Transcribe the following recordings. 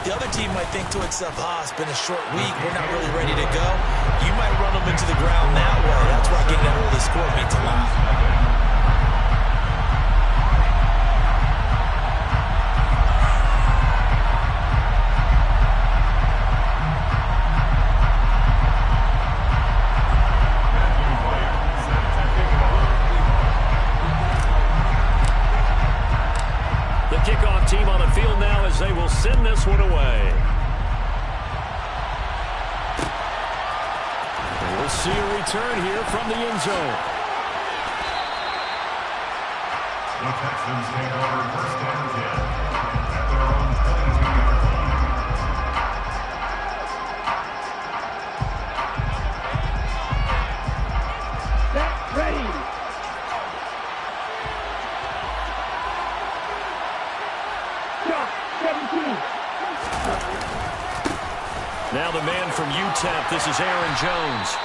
The other team might think to itself, it's been a short week, we're not really ready to go. You might run them into the ground that way. That's why getting that early score means a lot. Kickoff team on the field now as they will send this one away. We'll see a return here from the end zone. The Texans take over first and 10 at their own 22-yard line. Set, ready. Now the man from UTEP, this is Aaron Jones.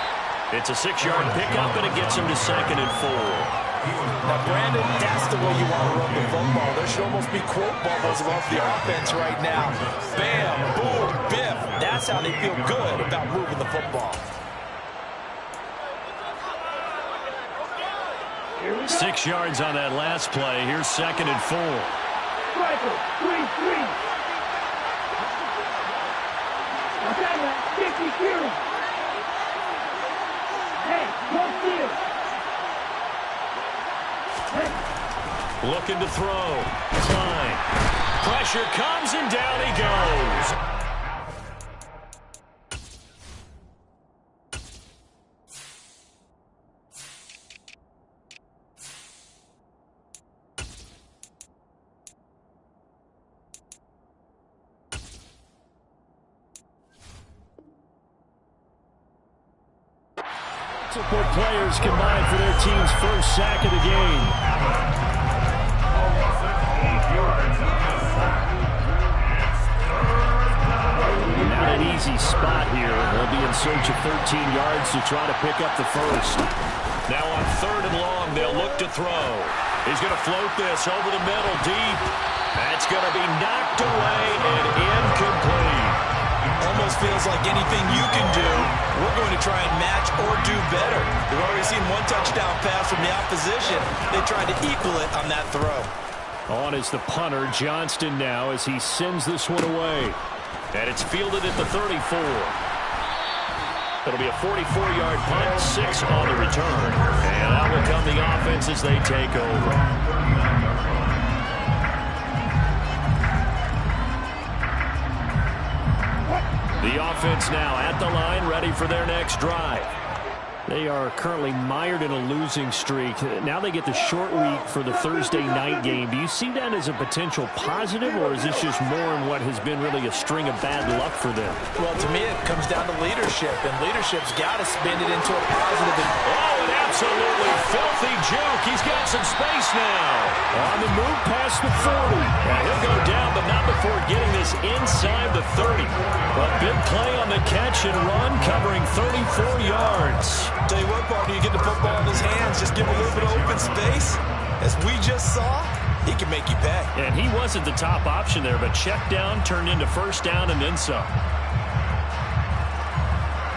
It's a 6-yard pickup, and it gets him to 2nd and 4. Now, Brandon, that's the way you want to run the football. There should almost be quote bubbles above the offense right now. Bam, boom, biff. That's how they feel good about moving the football. 6 yards on that last play. Here's 2nd and 4. Striker, 3-3. Looking to throw. Klein. Pressure comes and down he goes. Multiple players combined for their team's first sack of the game. Not an easy spot here. They'll be in search of 13 yards to try to pick up the first. Now on 3rd and long, they'll look to throw. He's going to float this over the middle deep. That's going to be knocked away and incomplete. Almost feels like anything you can do, we're going to try and match or do better. We've already seen one touchdown pass from the opposition. They tried to equal it on that throw. On is the punter, Johnston, now as he sends this one away. And it's fielded at the 34. It'll be a 44-yard punt, 6 on the return. And out will come the offense as they take over. The offense now at the line, ready for their next drive. They are currently mired in a losing streak. Now they get the short week for the Thursday night game. Do you see that as a potential positive, or is this just more in what has been really a string of bad luck for them? Well, to me, it comes down to leadership, and leadership's got to spin it into a positive. Oh, an absolutely filthy juke. He's got some space now. On the move past the 40. And he'll go down, but not before getting this inside the 30. A big play on the catch and run, covering 34 yards. Tell you what, partner, you get the football in his hands, just give him a little bit of open space. As we just saw, he can make you pay. And he wasn't the top option there, but check down turned into first down and then some.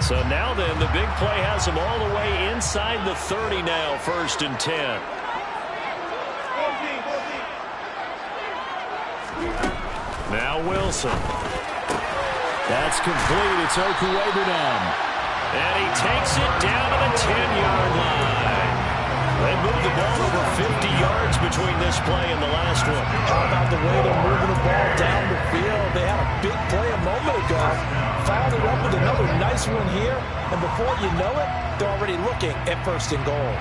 So now then, the big play has him all the way inside the 30 now, 1st and 10. Now Wilson. That's complete. It's Okuwebunam. And he takes it down to the 10-yard line. They moved the ball over 50 yards between this play and the last one. How about the way they're moving the ball down the field? They had a big play a moment ago. Followed it up with another nice one here. And before you know it, they're already looking at 1st and goal.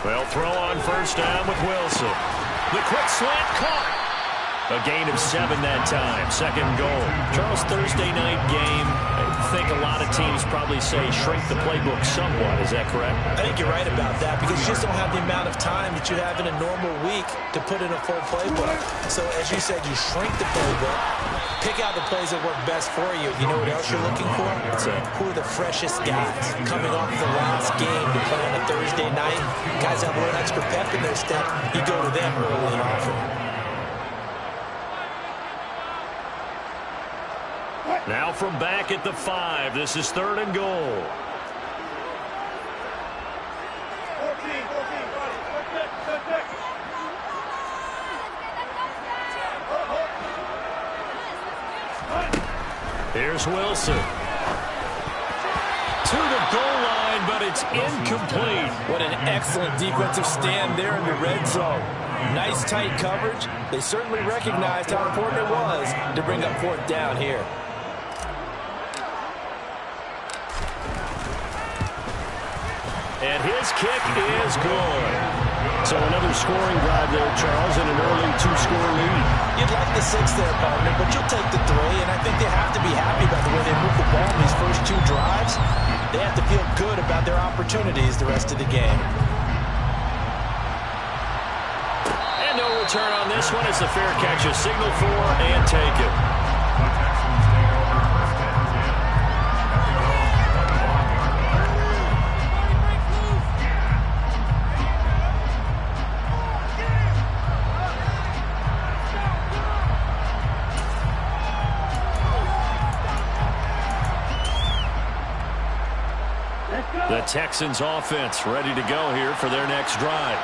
They'll throw on 1st down with Wilson. The quick slant caught. A gain of 7 that time. 2nd goal. Charles, Thursday night game. I think a lot of teams probably say shrink the playbook somewhat. Is that correct? I think you're right about that because you just don't have the amount of time that you have in a normal week to put in a full playbook. So as you said, you shrink the playbook, pick out the plays that work best for you. You know what else you're looking for? Who are the freshest guys coming off the last game to play on a Thursday night? Guys have a little extra pep in their step. You go to them early and often. Now from back at the 5, this is 3rd and goal. Here's Wilson. To the goal line, but it's incomplete. What an excellent defensive stand there in the red zone. Nice tight coverage. They certainly recognized how important it was to bring up 4th down here. And his kick is good. So another scoring drive there, Charles, and an early 2-score lead. You'd like the 6 there, partner, but you'll take the 3, and I think they have to be happy about the way they moved the ball in these first 2 drives. They have to feel good about their opportunities the rest of the game. And no return on this one as the fair catch is signaled for and taken. The Texans offense ready to go here for their next drive.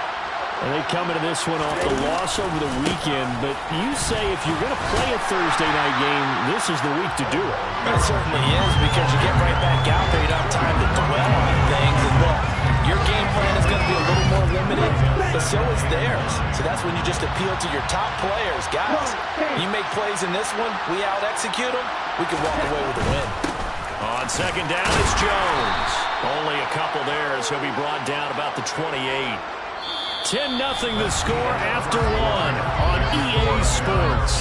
And they come into this one off the loss over the weekend, but you say if you're going to play a Thursday night game, this is the week to do it. It certainly is because you get right back out there. You don't have time to dwell on things. And look, your game plan is going to be a little more limited, but so is theirs. So that's when you just appeal to your top players. Guys, you make plays in this one, we out-execute them, we can walk away with a win. On 2nd down, it's Jones. Only a couple there as he'll be brought down about the 28. 10-0 the score after 1 on EA Sports.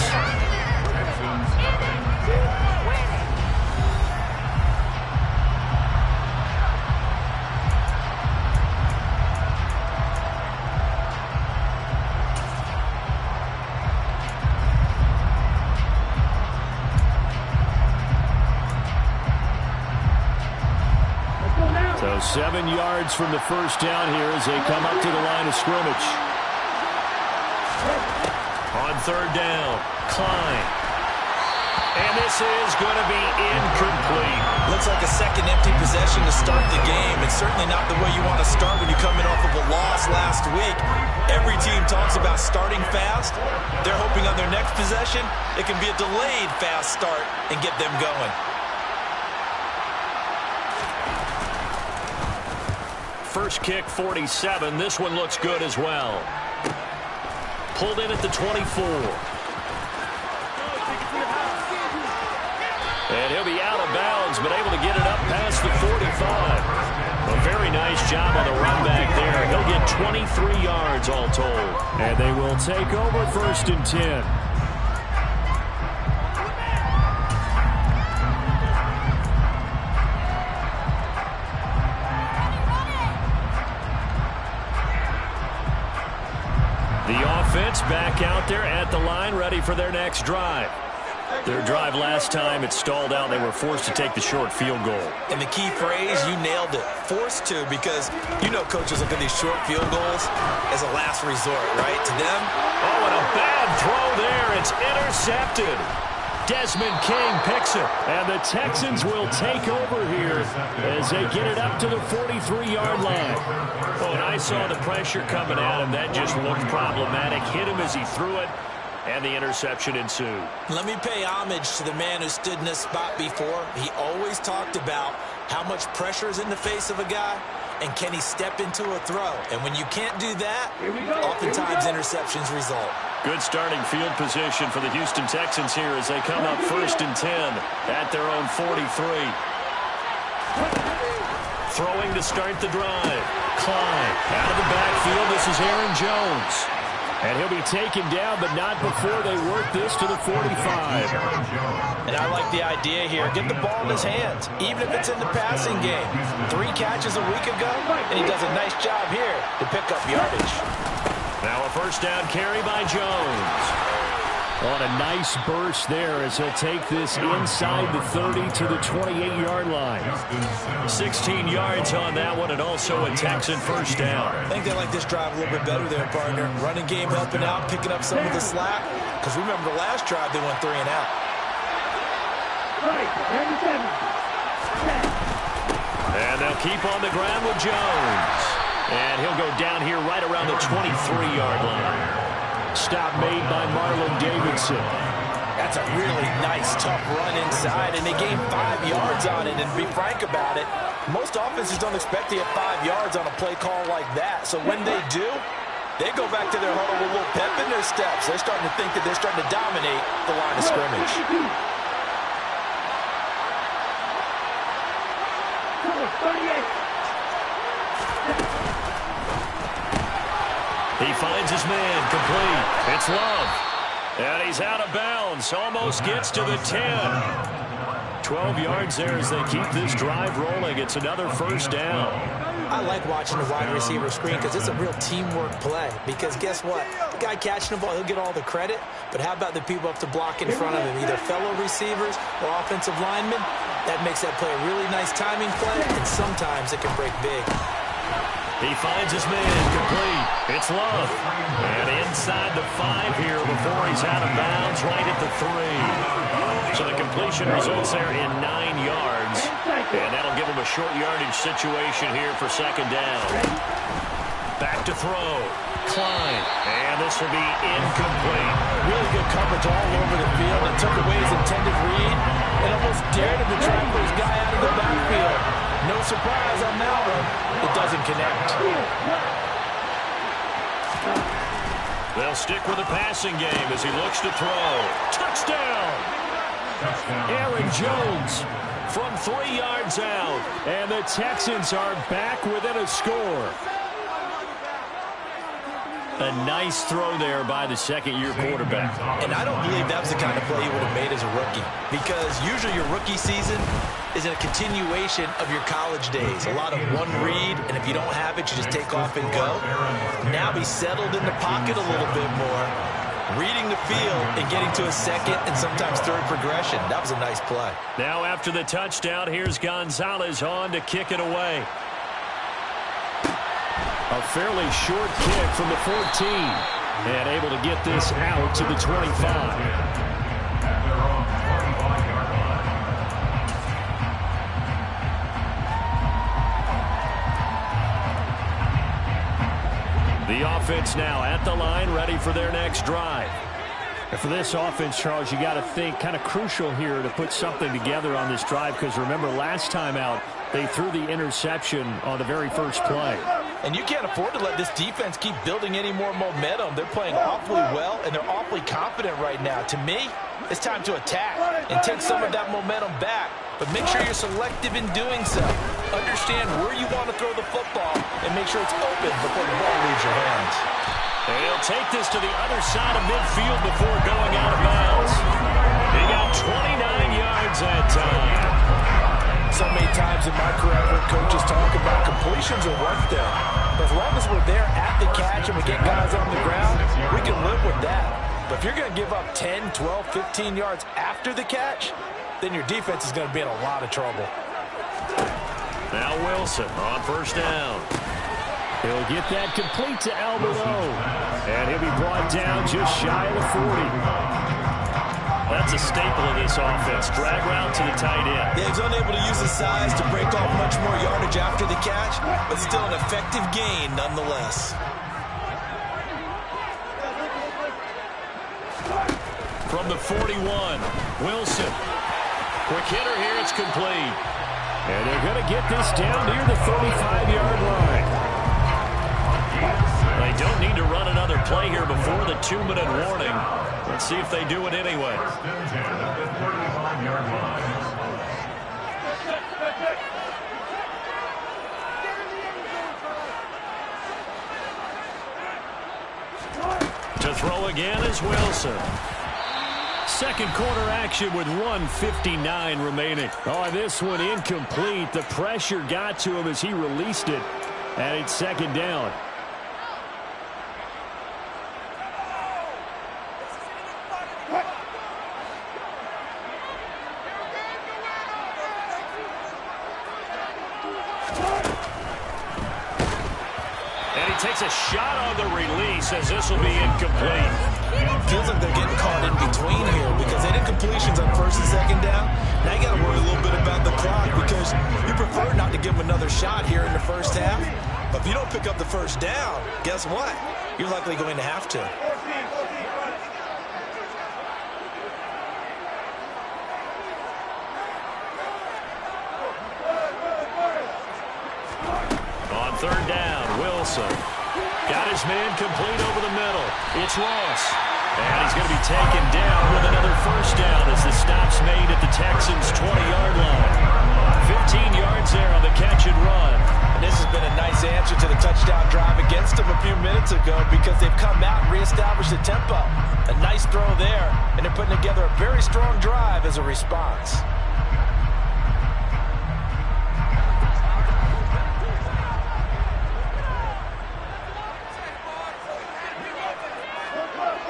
So 7 yards from the first down here as they come up to the line of scrimmage. On 3rd down, Klein. And this is going to be incomplete. Looks like a second empty possession to start the game. It's certainly not the way you want to start when you're coming off of a loss last week. Every team talks about starting fast. They're hoping on their next possession, it can be a delayed fast start and get them going. First kick, 47. This one looks good as well. Pulled in at the 24. And he'll be out of bounds, but able to get it up past the 45. A very nice job on the run back there. He'll get 23 yards all told. And they will take over 1st and 10. The offense back out there at the line, ready for their next drive. Their drive last time, it stalled out. They were forced to take the short field goal. And the key phrase, you nailed it, forced to, because you know coaches look at these short field goals as a last resort, right? To them. Oh, and a bad throw there. It's intercepted. Desmond King picks it. And the Texans will take over here as they get it up to the 43-yard line. Oh, and I saw the pressure coming at him. That just looked problematic. Hit him as he threw it, and the interception ensued. Let me pay homage to the man who stood in this spot before. He always talked about how much pressure is in the face of a guy, and can he step into a throw. And when you can't do that, oftentimes interceptions result. Good starting field position for the Houston Texans here as they come up 1st and 10 at their own 43. Throwing to start the drive. Klein out of the backfield. This is Aaron Jones. And he'll be taken down, but not before they work this to the 45. And I like the idea here. Get the ball in his hands, even if it's in the passing game. 3 catches a week ago, and he does a nice job here to pick up yardage. Now a first down carry by Jones. On a nice burst there as he'll take this inside the 30 to the 28-yard line. 16 yards on that one, and also a Texan first down. I think they like this drive a little bit better there, partner. Running game helping out, picking up some of the slack. Because remember the last drive, they went 3 and out. Right, 37. And they'll keep on the ground with Jones. And he'll go down here right around the 23-yard line. Stop made by Marlon Davidson. That's a really nice, tough run inside, and they gained 5 yards on it. And to be frank about it, most offenses don't expect to get 5 yards on a play call like that. So when they do, they go back to their huddle with a little pep in their steps. They're starting to think that they're starting to dominate the line of scrimmage. He finds his man, complete. It's Love. And he's out of bounds, almost gets to the 10. 12 yards there as they keep this drive rolling. It's another first down. I like watching the wide receiver screen because it's a real teamwork play. Because guess what? The guy catching the ball, he'll get all the credit. But how about the people up to block in front of him, either fellow receivers or offensive linemen? That makes that play a really nice timing play, and sometimes it can break big. He finds his man, complete. It's Love. And inside the 5 here before he's out of bounds, right at the 3. So the completion results there in 9 yards. And that'll give him a short yardage situation here for second down. Back to throw. Klein. And this will be incomplete. Really good coverage all over the field. It took away his intended read and almost dared him to try and put his guy out of the backfield. No surprise on that one. It doesn't connect. They'll stick with the passing game as he looks to throw. Touchdown! Aaron Jones from 3 yards out. And the Texans are back within a score. A nice throw there by the second-year quarterback. And I don't believe that was the kind of play he would have made as a rookie. Because usually your rookie season is a continuation of your college days. A lot of one read, and if you don't have it, you just take off and go. Now he's settled in the pocket a little bit more, reading the field and getting to a second and sometimes third progression. That was a nice play. Now after the touchdown, here's Gonzalez on to kick it away. A fairly short kick from the 14. And able to get this out to the 25. The offense now at the line, ready for their next drive. And for this offense, Charles, you got to think kind of crucial here to put something together on this drive, because remember last time out, they threw the interception on the very first play. And you can't afford to let this defense keep building any more momentum. They're playing awfully well, and they're awfully confident right now. To me, it's time to attack and take some of that momentum back. But make sure you're selective in doing so. Understand where you want to throw the football and make sure it's open before the ball leaves your hands. And he'll take this to the other side of midfield before going out of bounds. He got 29 yards that time. So many times in my career, I've heard coaches talk about completions are one thing. But as long as we're there at the catch and we get guys on the ground, we can live with that. But if you're going to give up 10, 12, 15 yards after the catch, then your defense is going to be in a lot of trouble. Now Wilson on first down. He'll get that complete to Alberto. And he'll be brought down just shy of the 40. That's a staple of this offense. Drag route to the tight end. Yeah, he's unable to use his size to break off much more yardage after the catch, but still an effective gain nonetheless. From the 41, Wilson. Quick hitter here, it's complete. And they're going to get this down near the 35-yard line. They don't need to run another play here before the 2-minute warning. Let's see if they do it anyway. To throw again is Wilson. Second quarter action with 1:59 remaining. Oh, this one incomplete. The pressure got to him as he released it. And it's second down. And he takes a shot on the release as this will be incomplete. Feels like they're getting caught in between here because they did completions on first and second down. Now you got to worry a little bit about the clock because you prefer not to give them another shot here in the first half. But if you don't pick up the first down, guess what? You're likely going to have to. On third down, Wilson. Got his man complete over the middle. It's Ross. And he's going to be taken down with another first down as the stop's made at the Texans' 20-yard line. 15 yards there on the catch and run. And this has been a nice answer to the touchdown drive against them a few minutes ago because they've come out and reestablished the tempo. A nice throw there, and they're putting together a very strong drive as a response.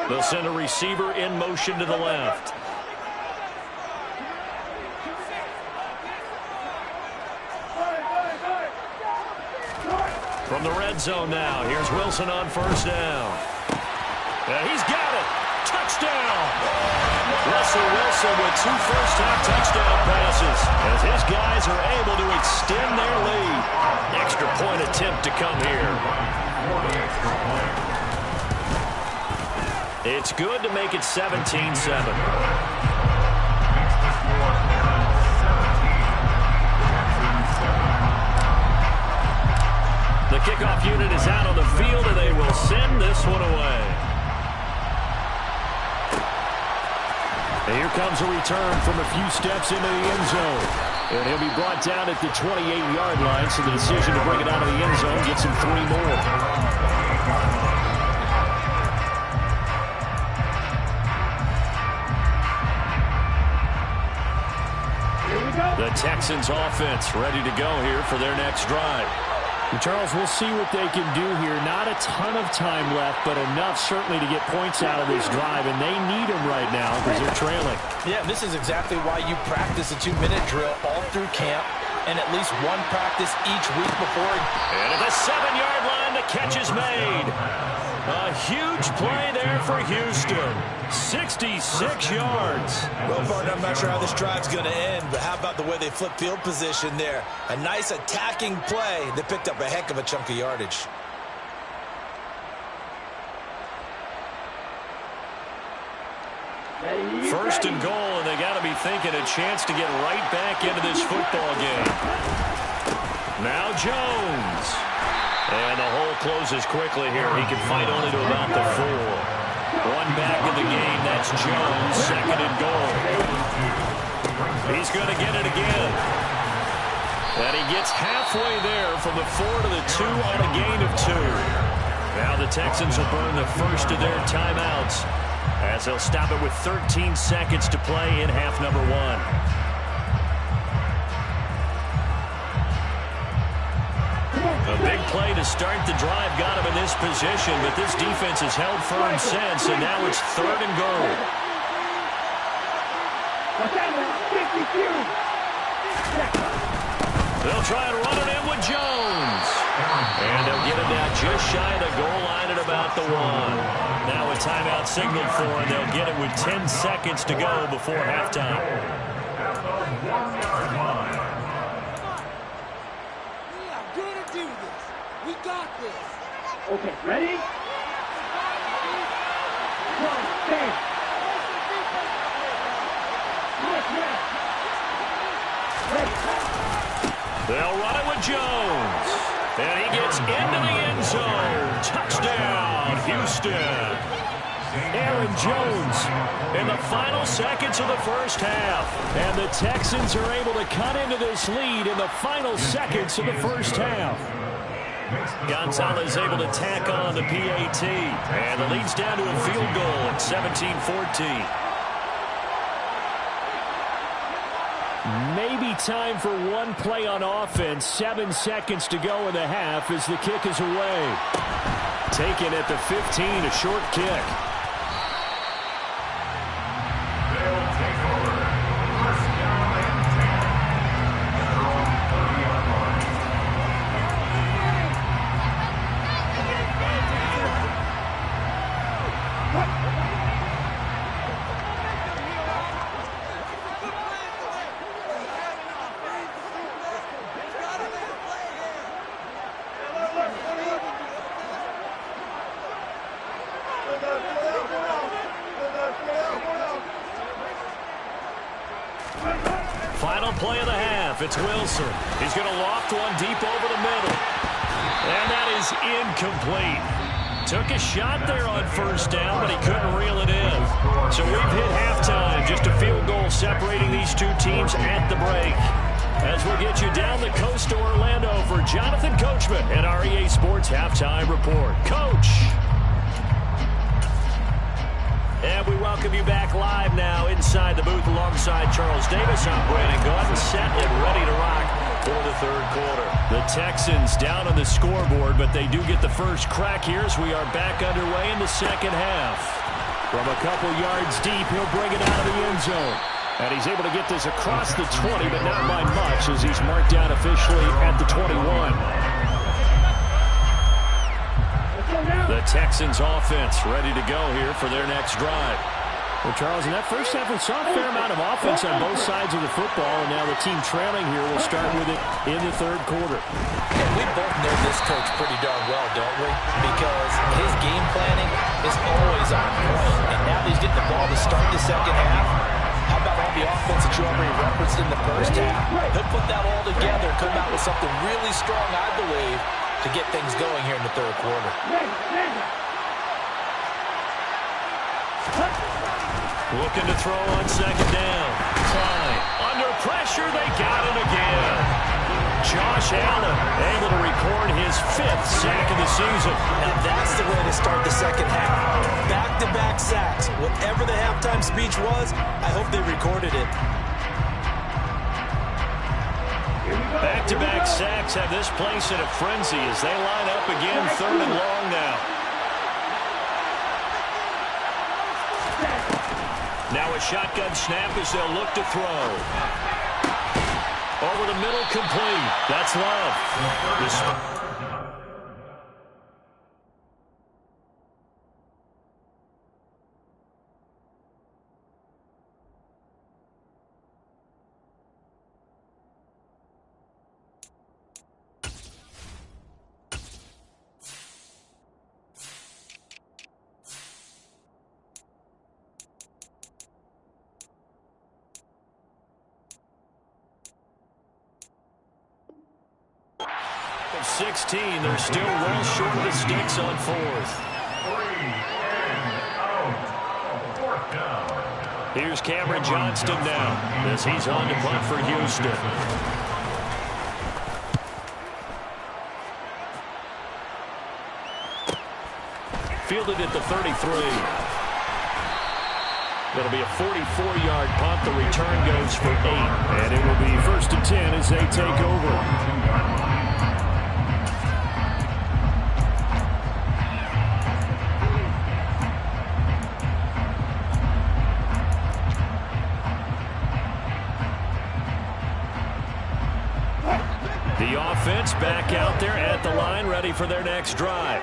They'll send a receiver in motion to the left. From the red zone now, here's Wilson on first down. And he's got it. Touchdown. Russell Wilson with 2 first-half touchdown passes as his guys are able to extend their lead. Extra point attempt to come here. It's good to make it 17-7. The kickoff unit is out on the field, and they will send this one away. And here comes a return from a few steps into the end zone. And he'll be brought down at the 28-yard line, so the decision to bring it out of the end zone gets him 3 more. The Texans offense ready to go here for their next drive. And Charles, we'll see what they can do here. Not a ton of time left, but enough certainly to get points out of this drive, and they need them right now because they're trailing. Yeah, this is exactly why you practice a 2-minute drill all through camp and at least one practice each week before. And at the 7-yard line, the catch is made. A huge play there for Houston. 66 yards. Well, partner, I'm not sure how this drive's going to end, but how about the way they flip field position there? A nice attacking play. They picked up a heck of a chunk of yardage. First and goal, and they got to be thinking a chance to get right back into this football game. Now Jones. And the hole closes quickly here. He can fight only to about the 4. One back in the game. That's Jones. Second and goal. He's going to get it again. And he gets halfway there from the 4 to the 2 on a gain of 2. Now the Texans will burn the first of their timeouts as they'll stop it with 13 seconds to play in half number 1. A big play to start the drive got him in this position, but this defense has held firm since, and now it's 3rd and goal. They'll try and run it in with Jones. And they'll get it down just shy of the goal line at about the 1. Now a timeout signaled for, and they'll get it with 10 seconds to go before halftime. Okay, ready? One, stand. They'll run it with Jones. And he gets into the end zone. Touchdown, Houston. Aaron Jones in the final seconds of the first half. And the Texans are able to cut into this lead in the final seconds of the first half. Gonzalez able to tack on the PAT. And the lead's down to a field goal at 17-14. Maybe time for one play on offense. 7 seconds to go in the half as the kick is away. Taken at the 15, a short kick. They'll take over. First down and 10. At their own 30-yard line. Final play of the half. It's Wilson. He's going to loft one deep over the middle. And that is incomplete. Took a shot there on first down, but he couldn't reel it in. So we've hit halftime. Just a field goal separating these two teams at the break. As we'll get you down the coast to Orlando for Jonathan Coachman at our EA Sports Halftime Report. Coach! And we welcome you back live now inside the booth alongside Charles Davis. I'm Brandon Gaudin, set and ready to rock for the third quarter. The Texans down on the scoreboard, but they do get the first crack here as we are back underway in the second half. From a couple yards deep, he'll bring it out of the end zone. And he's able to get this across the 20, but not by much as he's marked down officially at the 21. The Texans offense ready to go here for their next drive. Well, Charles, in that first half, we saw a fair amount of offense on both sides of the football, and now the team trailing here will start with it in the third quarter. And we both know this coach pretty darn well, don't we? Because his game planning is always on point. And now he's getting the ball to start the second half. How about all the offense that you already referenced in the first half? He'll put that all together and come out with something really strong, I believe, to get things going here in the third quarter. Looking to throw on second down. Time. Under pressure, they got it again. Josh Allen able to record his 5th sack of the season. Now that's the way to start the second half. Back-to-back sacks. Whatever the halftime speech was, I hope they recorded it. Back-to-back sacks have this place in a frenzy as they line up again, third and long now. Now a shotgun snap as they'll look to throw. Over the middle, complete. That's Love. Of 16, they're still well short of the sticks on fourth. 3 and out. Fourth down. Here's Cameron Johnston now as he's on to punt for Houston. Fielded at the 33. That'll be a 44-yard punt. The return goes for 8. And it will be 1st and 10 as they take over. The offense back out there at the line, ready for their next drive.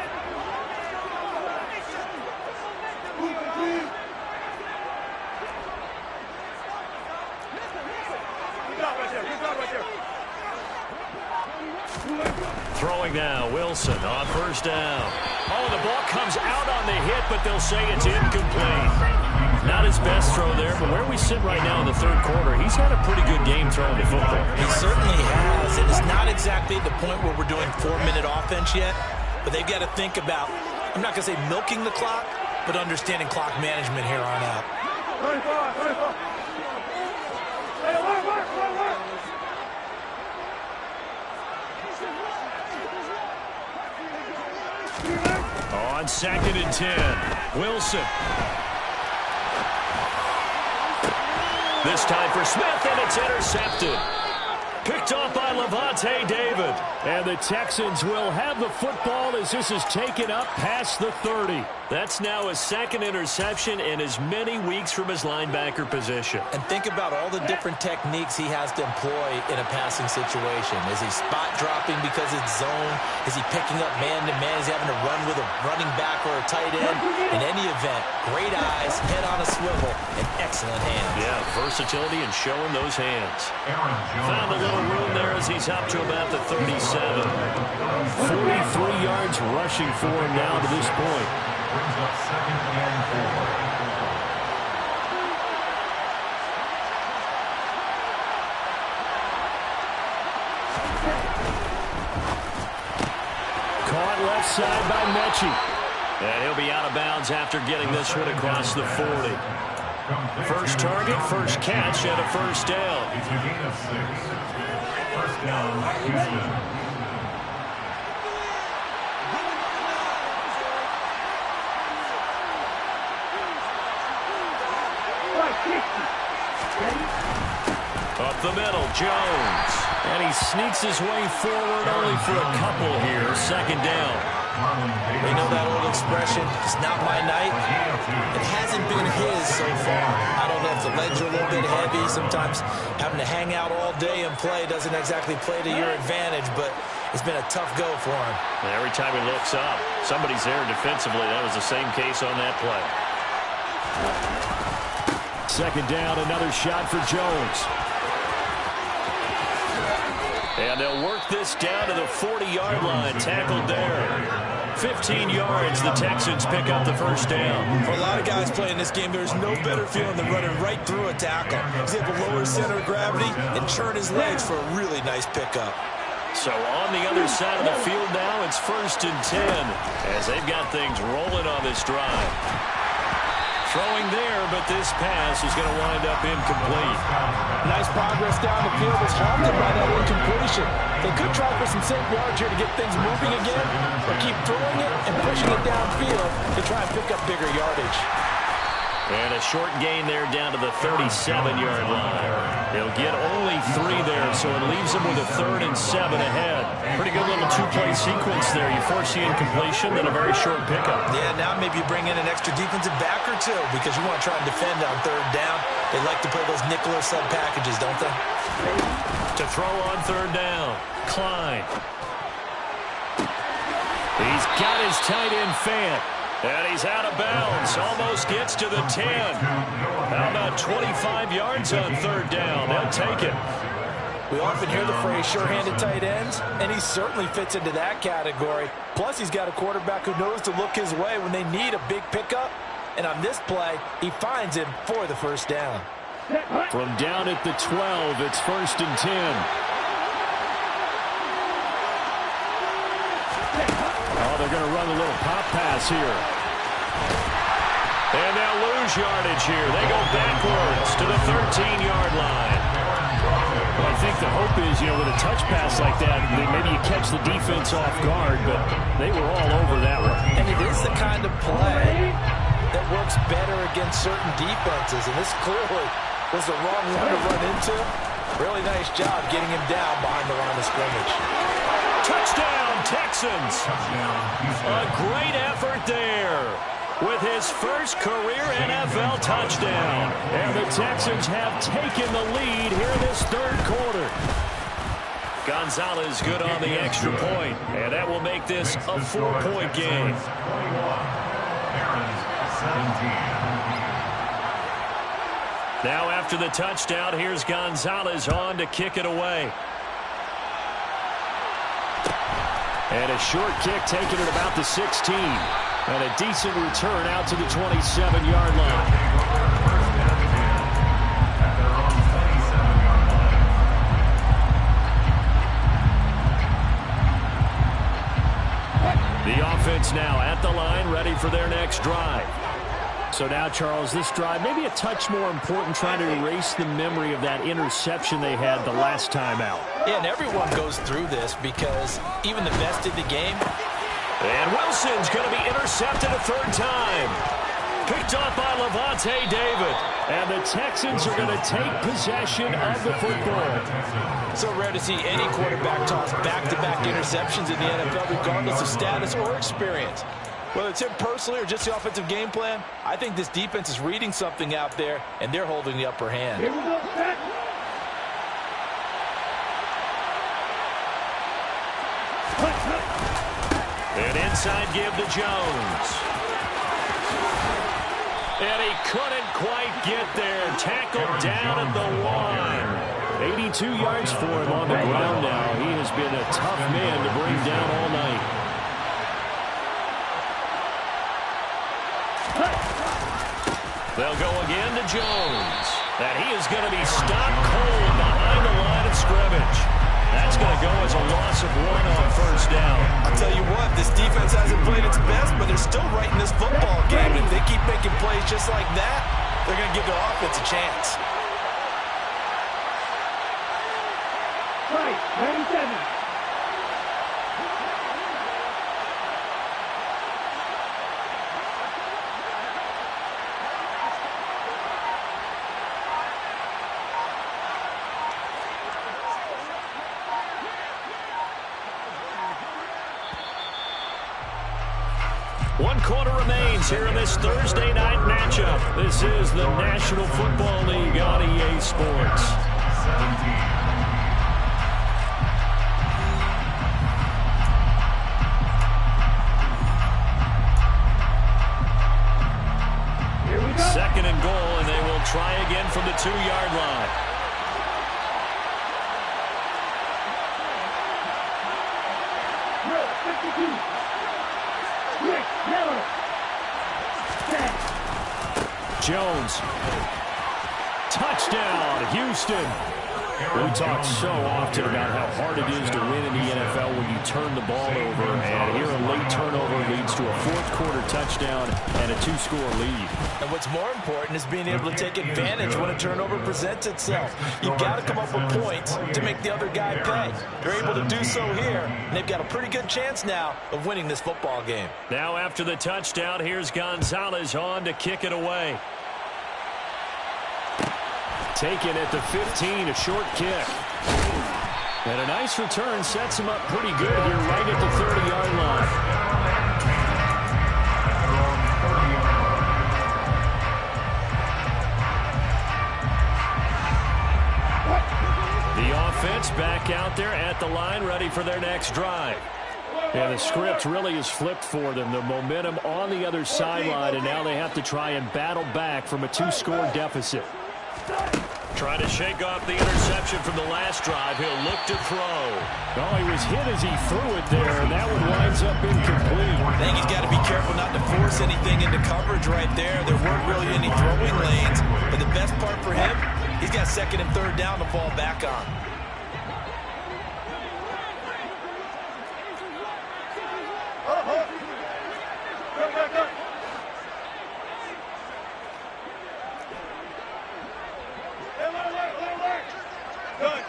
Throwing now, Wilson on first down. Oh, the ball comes out on the hit, but they'll say it's incomplete. Not his best throw there, but where we sit right now in the third quarter, he's had a pretty good game throwing the football. He certainly has, and it's not exactly at the point where we're doing 4-minute offense yet, but they've got to think about, I'm not going to say milking the clock, but understanding clock management here on out. On 2nd and 10, Wilson. This time for Smith, and it's intercepted. Picked off by Lavonte David. And the Texans will have the football as this is taken up past the 30. That's now his 2nd interception in as many weeks from his linebacker position. And think about all the different techniques he has to employ in a passing situation. Is he spot dropping because it's zone? Is he picking up man-to-man? Is he having to run with a running back or a tight end? In any event, great eyes, head on a swivel, and excellent hands. Yeah, versatility and showing those hands. Found a little room there as he's up to about the 37. 43 yards rushing for him now to this point. Brings up 2nd and 4. Caught left side by Mechie. And he'll be out of bounds after getting this one across the 40. First target, first catch, and a first down. It's a gain of 6. First down, Houston. Up the middle, Jones. And he sneaks his way forward only for a couple here. 2nd down. You know that old expression, it's not my night? It hasn't been his so far. I don't know if the legs are a little bit heavy. Sometimes having to hang out all day and play doesn't exactly play to your advantage, but it's been a tough go for him. And every time he looks up, somebody's there defensively. That was the same case on that play. 2nd down, another shot for Jones. And they'll work this down to the 40-yard line. Tackled there. 15 yards, the Texans pick up the first down. For a lot of guys playing this game, there's no better feeling than running right through a tackle. He's able to lower his center of gravity and churn his legs for a really nice pickup. So on the other side of the field now, it's 1st and 10 as they've got things rolling on this drive. Throwing there, but this pass is going to wind up incomplete. Nice progress down the field was halted by that incompletion. They could try for some safe yards here to get things moving again, or keep throwing it and pushing it downfield to try and pick up bigger yardage. And a short gain there down to the 37-yard line. He'll get only 3 there, so it leaves him with a 3rd and 7 ahead. Pretty good little 2-play sequence there. You force the incompletion, then a very short pickup. Yeah, now maybe you bring in an extra defensive back or two because you want to try and defend on 3rd down. They like to play those nickel or sub packages, don't they? To throw on 3rd down, Klein. He's got his tight end Fant. And he's out of bounds. Almost gets to the 10. How about 25 yards on 3rd down? They'll take it. We often hear the phrase sure-handed tight ends, and he certainly fits into that category. Plus, he's got a quarterback who knows to look his way when they need a big pickup. And on this play, he finds him for the first down. From down at the 12, it's 1st and 10. Oh, they're going to run a little pop pass here. And they'll lose yardage here. They go backwards to the 13-yard line. Well, I think the hope is, with a touch pass like that, maybe you catch the defense off guard, but they were all over that one. And it is the kind of play that works better against certain defenses, and this clearly was the wrong one to run into. Really nice job getting him down behind the line of scrimmage. Touchdown, Texans. A great effort there with his first career NFL touchdown. And the Texans have taken the lead here in this 3rd quarter. Gonzalez good on the extra point, and that will make this a 4-point game. 21. Aaron's 17. Now after the touchdown, here's Gonzalez on to kick it away. And a short kick taken at about the 16. And a decent return out to the 27-yard line. The offense now at the line, ready for their next drive. So now, Charles, this drive maybe a touch more important, trying to erase the memory of that interception they had the last time out. Yeah, and everyone goes through this because even the best in the game, And Wilson's going to be intercepted a third time. Picked off by Lavonte David. And the Texans are going to take possession of the football. So rare to see any quarterback toss back-to-back interceptions in the NFL, regardless of status or experience. Whether it's him personally or just the offensive game plan, I think this defense is reading something out there, and they're holding the upper hand. Here we go, set. An inside give to Jones. And he couldn't quite get there. Tackled down at the 1. 82 yards for him on the ground now. He has been a tough man to bring down all night. They'll go again to Jones. And he is going to be stopped cold behind the line of scrimmage. That's going to go as a loss of 1 on first down. I'll tell you what, this defense hasn't played its best, but they're still right in this football game. If they keep making plays just like that, they're going to give their offense a chance. Right, 97. One quarter remains here in this Thursday night matchup. This is the National Football League on EA Sports. 17. Second and goal, and they will try again from the 2-yard line. No, 52. Quick, yellow. Set. Jones. Touchdown, Houston. We talk so often about how hard it is to win in the NFL when you turn the ball over. And here a late turnover leads to a fourth-quarter touchdown and a 2-score lead. And what's more important is being able to take advantage when a turnover presents itself. You've got to come up with points to make the other guy pay. They're able to do so here, and they've got a pretty good chance now of winning this football game. Now after the touchdown, here's Gonzalez on to kick it away. Taken at the 15, a short kick. And a nice return sets him up pretty good here right at the 30-yard line. The offense back out there at the line, ready for their next drive. And the script really is flipped for them. The momentum on the other sideline, and now they have to try and battle back from a 2-score deficit. Trying to shake off the interception from the last drive. He'll look to throw. Oh, he was hit as he threw it there, and that one winds up incomplete. I think he's got to be careful not to force anything into coverage right there. There weren't really any throwing lanes, but the best part for him, he's got second and third down to fall back on.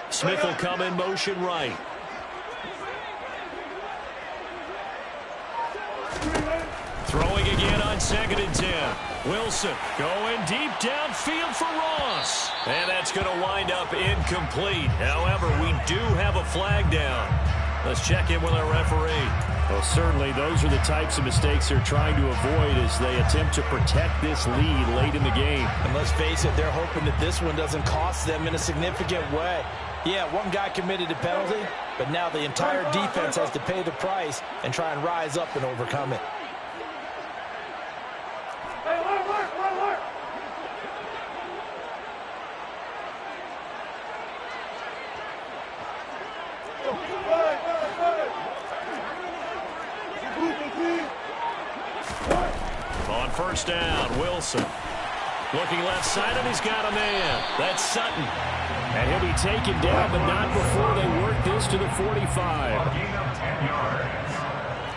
Smith will come in motion right. Throwing again on 2nd and 10. Wilson going deep downfield for Ross. And that's going to wind up incomplete. However, we do have a flag down. Let's check in with our referee. Well, certainly those are the types of mistakes they're trying to avoid as they attempt to protect this lead late in the game. And let's face it, they're hoping that this one doesn't cost them in a significant way. Yeah, one guy committed a penalty, but now the entire defense has to pay the price and try and rise up and overcome it. On first down, Wilson. Looking left side, and he's got a man. That's Sutton. And he'll be taken down, but not before they work this to the 45. A gain of 10 yards.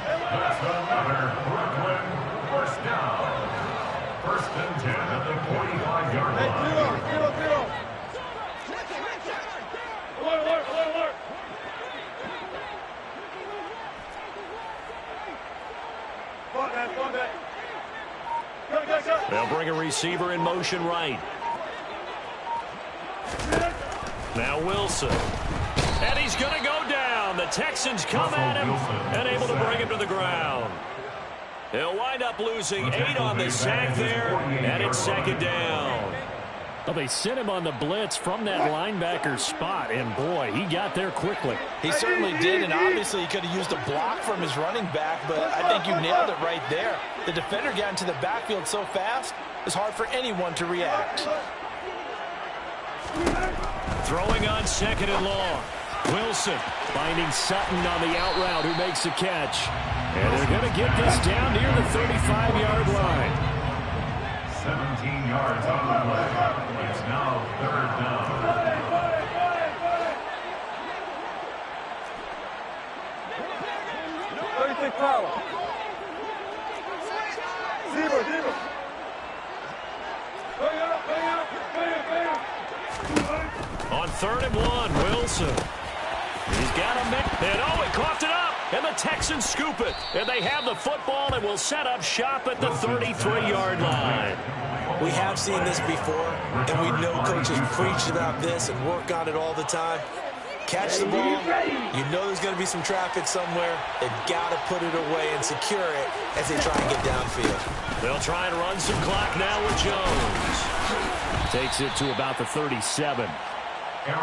That's another Brooklyn first down. 1st and 10 at the 45-yard line. bring a receiver in motion right. Now Wilson. And he's going to go down. The Texans come at him and able to bring him to the ground. He'll wind up losing 8 on the sack there, and it's 2nd down. Well, they sent him on the blitz from that linebacker spot, and boy, he got there quickly. He certainly did, and obviously he could have used a block from his running back, but I think you nailed it right there. The defender got into the backfield so fast, it's hard for anyone to react. Throwing on 2nd and long. Wilson finding Sutton on the out route who makes the catch. And they're going to get this down near the 35-yard line. 17 yards on the play. It's now 3rd down. 36 power. Zero. On 3rd and 1, Wilson. He's got a man. And oh, he coughed it up. And the Texans scoop it. And they have the football and will set up shop at the 33-yard line. We have seen this before, and we know coaches preach about this and work on it all the time. Catch the ball. You know there's going to be some traffic somewhere. They've got to put it away and secure it as they try and get downfield. They'll try and run some clock now with Jones. Takes it to about the 37.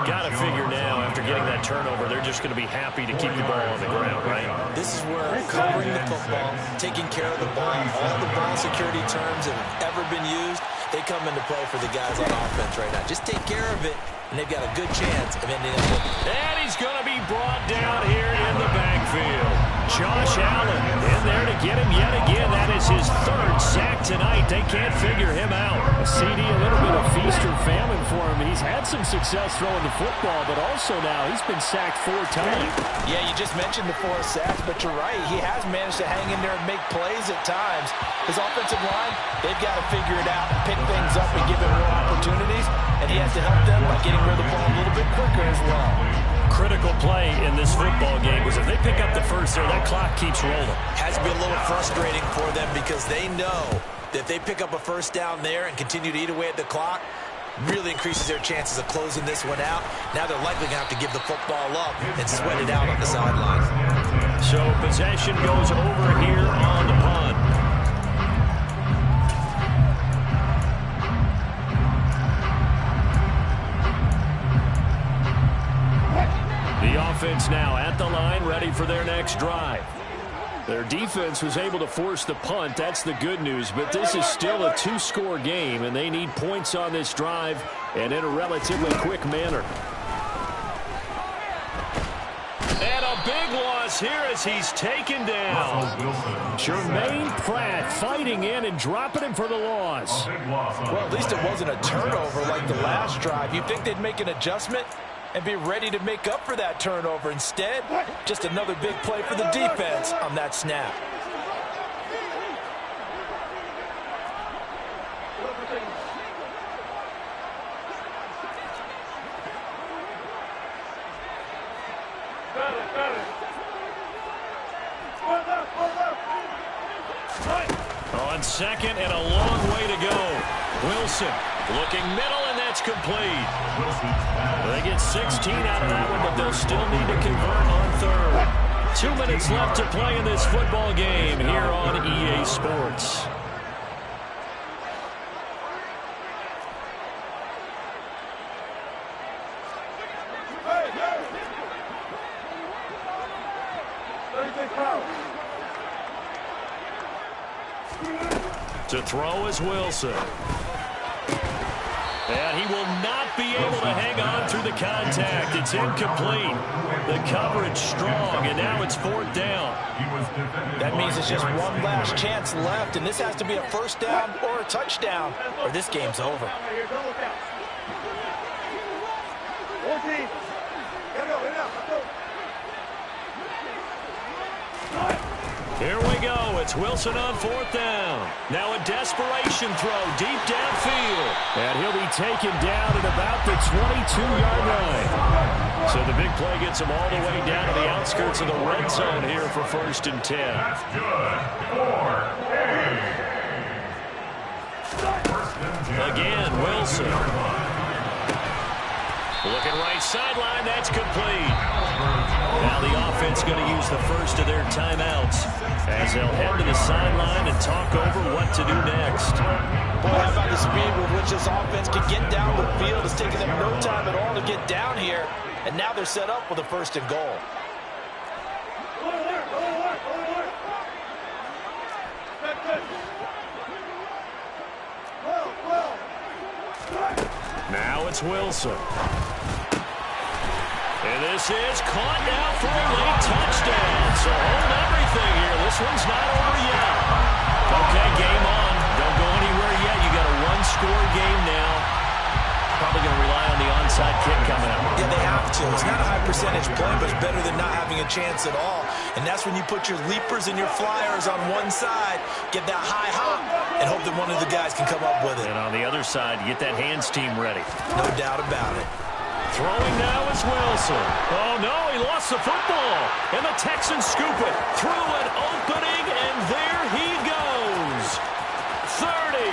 Got to figure now, after getting that turnover, they're just going to be happy to keep the ball on the ground, right? This is where covering the football, taking care of the ball, all the ball security terms that have ever been used, they come into play for the guys on offense right now. Just take care of it, and they've got a good chance of ending up with it. And he's going to be brought down here in the backfield. Josh Allen in there to get him yet again. That is his 3rd sack tonight. They can't figure him out. A CD, a little bit of feast or famine for him. He's had some success throwing the football, but also now he's been sacked 4 times. Yeah, you just mentioned the 4 sacks, but you're right. He has managed to hang in there and make plays at times. His offensive line, they've got to figure it out and pick things up and give him more opportunities, and he has to help them by getting rid of the ball a little bit quicker as well. Critical play in this football game was if they pick up the first there, that clock keeps rolling. Has to be a little frustrating for them because they know that if they pick up a first down there and continue to eat away at the clock, really increases their chances of closing this one out. Now they're likely going to have to give the football up and sweat it out on the sideline. So possession goes over here on the punt. The offense now at the line, ready for their next drive. Their defense was able to force the punt. That's the good news. But this is still a 2-score game, and they need points on this drive and in a relatively quick manner. And a big loss here as he's taken down. Jermaine Pratt fighting in and dropping him for the loss. Well, at least it wasn't a turnover like the last drive. You'd think they'd make an adjustment and be ready to make up for that turnover. Instead, just another big play for the defense on that snap. On 2nd and a long way to go. Wilson looking middle, and that's complete. They get 16 out of that one, but they'll still need to convert on 3rd. 2 minutes left to play in this football game here on EA Sports. To throw is Wilson. And he will not be able to hang on through the contact. It's incomplete. The coverage strong, and now it's 4th down. That means it's just one last chance left, and this has to be a first down or a touchdown, or this game's over. Here we go. It's Wilson on 4th down. Now a desperation throw deep downfield. And he'll be taken down at about the 22-yard line. So the big play gets him all the way down to the outskirts of the red zone here for 1st and 10. That's good. 4-8. Again, Wilson. Looking right sideline, that's complete. Now the offense going to use the first of their timeouts as they'll head to the sideline and talk over what to do next. Boy, how about the speed with which this offense can get down the field? It's taking them no time at all to get down here, and now they're set up with a first and goal. Now it's Wilson. And this is caught now for a late touchdown. So hold everything here. This one's not over yet. Okay, game on. Don't go anywhere yet. You got a one-score game now. Probably going to rely on the onside kick coming up. Yeah, they have to. It's not a high percentage play, but it's better than not having a chance at all. And that's when you put your leapers and your flyers on one side, get that high hop, and hope that one of the guys can come up with it. And on the other side, get that hands team ready. No doubt about it. Throwing now is Wilson. Oh, no, he lost the football. And the Texans scoop it through an opening, and there he goes. 30,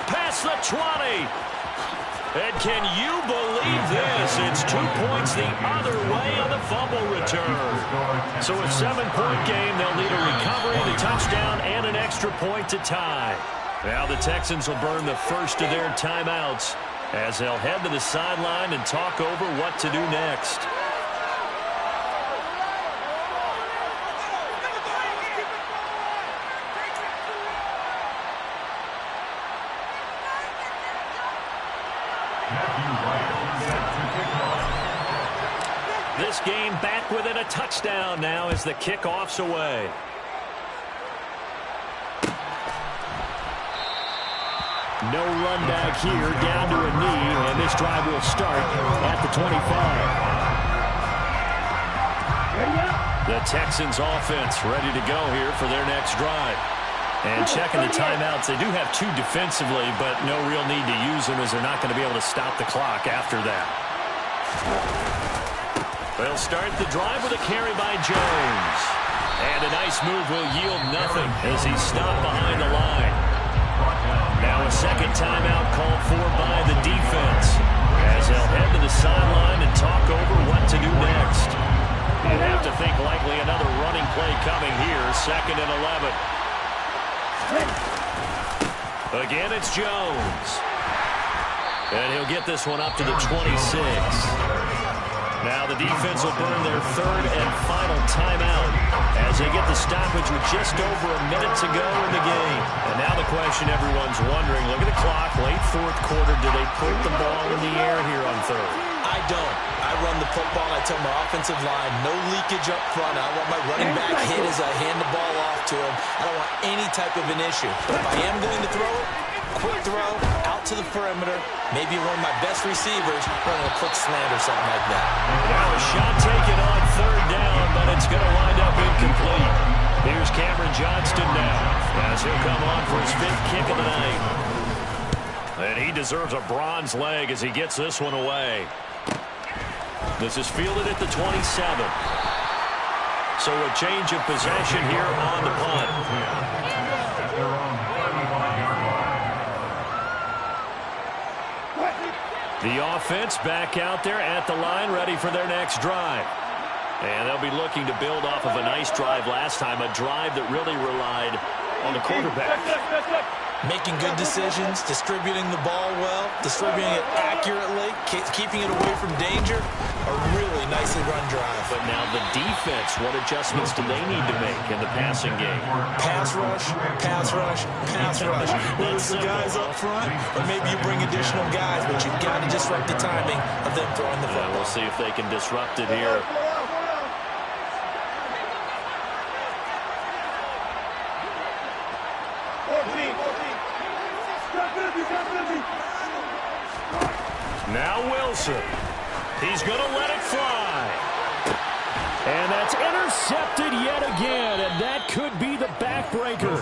past the 20. And can you believe this? It's 2 points the other way on the fumble return. So a 7-point game, they'll need a recovery, the touchdown, and an extra point to tie. Now the Texans will burn the first of their timeouts as they'll head to the sideline and talk over what to do next. This game back within a touchdown now as the kickoff's away. No run back here, down to a knee, and this drive will start at the 25. The Texans offense ready to go here for their next drive. And checking the timeouts, they do have 2 defensively, but no real need to use them as they're not going to be able to stop the clock after that. They'll start the drive with a carry by Jones. And a nice move will yield nothing as he's stopped behind the line. Now a second timeout called for by the defense as they'll head to the sideline and talk over what to do next. You'd have to think likely another running play coming here, 2nd and 11. Again, it's Jones. And he'll get this one up to the 26. Now the defense will burn their 3rd and final timeout as they get the stoppage with just over a minute to go in the game. And now the question everyone's wondering, look at the clock, late 4th quarter, do they put the ball in the air here on 3rd? I don't. I run the football, and I tell my offensive line, no leakage up front. I want my running back hit as I hand the ball off to him. I don't want any type of an issue. But if I am going to throw it, quick throw, out to the perimeter, maybe one of my best receivers running a quick slant or something like that. Now a shot taken on 3rd down, but it's going to wind up incomplete. Here's Cameron Johnston now as he'll come on for his 5th kick of the night. And he deserves a bronze leg as he gets this one away. This is fielded at the 27. So a change of possession here on the punt. The offense back out there at the line, ready for their next drive. And they'll be looking to build off of a nice drive last time, a drive that really relied on the quarterback. Making good decisions, distributing the ball well, distributing it accurately, keeping it away from danger. A really nicely run drive. But now the defense, what adjustments do they need to make in the passing game? Pass rush, pass rush, pass rush. Whether it's the guys up front, or maybe you bring additional guys, but you've got to disrupt the timing of them throwing the football. We'll see if they can disrupt it here. Now Wilson. He's going to let it fly. And that's intercepted yet again, and that could be the backbreaker.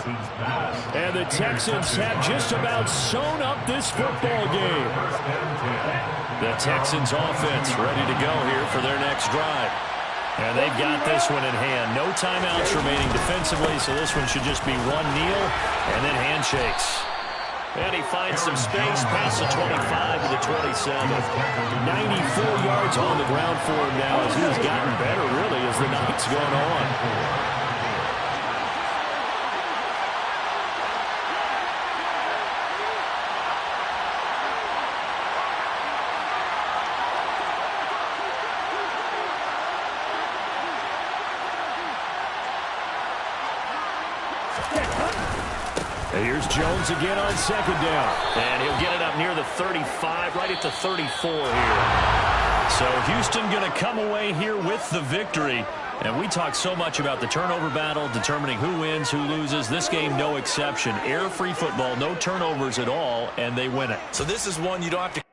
And the Texans have just about sewn up this football game. The Texans offense ready to go here for their next drive. And they've got this one in hand. No timeouts remaining defensively, so this one should just be one kneel and then handshakes. And he finds some space past the 25 to the 27. 94 yards on the ground for him now as he's gotten better, really, as the night's gone on. Here's Jones again on second down. And he'll get it up near the 35, right at the 34 here. So Houston going to come away here with the victory. And we talk so much about the turnover battle, determining who wins, who loses. This game, no exception. Error-free football, no turnovers at all, and they win it. So this is one you don't have to